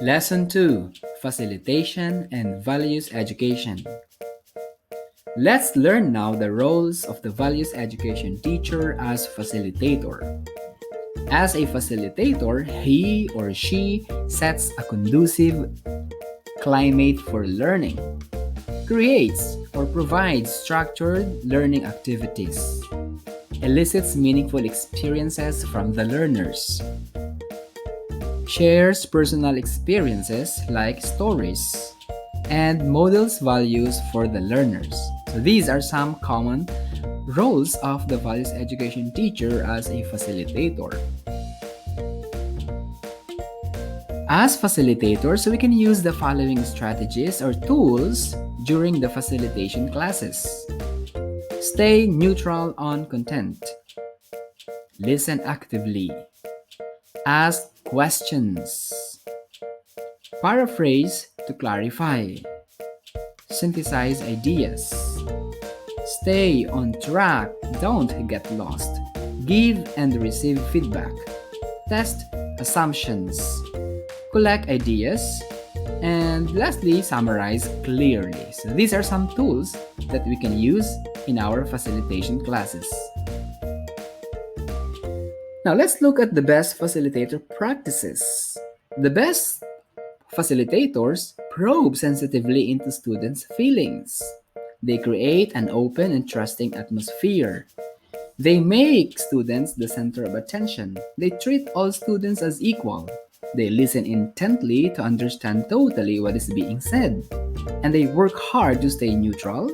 Lesson 2: Facilitation and Values Education. Let's learn now the roles of the Values Education teacher as facilitator. As a facilitator, he or she sets a conducive climate for learning, creates or provides structured learning activities, elicits meaningful experiences from the learners, shares personal experiences like stories, and models values for the learners. So these are some common roles of the values education teacher as a facilitator. As facilitators, we can use the following strategies or tools during the facilitation classes. Stay neutral on content. Listen actively. Ask questions. Paraphrase to clarify. Synthesize ideas. Stay on track. Don't get lost. Give and receive feedback. Test assumptions. Collect ideas. And lastly, summarize clearly. So these are some tools that we can use in our facilitation classes. Now let's look at the best facilitator practices. The best facilitators probe sensitively into students' feelings. They create an open and trusting atmosphere. They make students the center of attention. They treat all students as equal. They listen intently to understand totally what is being said. And they work hard to stay neutral.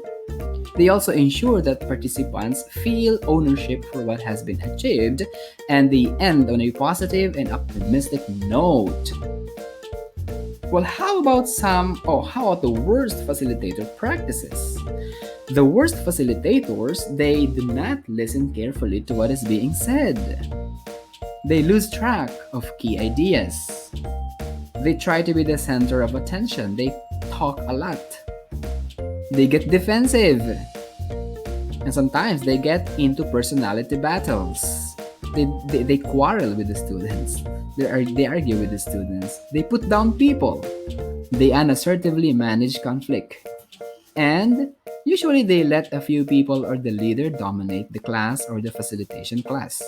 They also ensure that participants feel ownership for what has been achieved, and they end on a positive and optimistic note. Well, how about the worst facilitator practices? The worst facilitators, they do not listen carefully to what is being said. They lose track of key ideas. They try to be the center of attention. They talk a lot. They get defensive. And sometimes they get into personality battles. They quarrel with the students. They argue with the students. They put down people. They unassertively manage conflict. And usually they let a few people or the leader dominate the class or the facilitation class.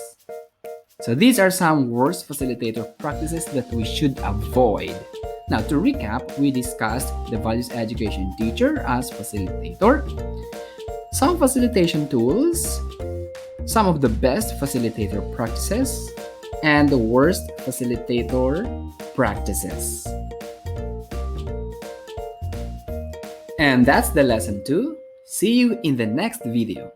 So these are some worst facilitator practices that we should avoid. Now, to recap, we discussed the values education teacher as facilitator, some facilitation tools, some of the best facilitator practices, and the worst facilitator practices. And that's the lesson 2. See you in the next video.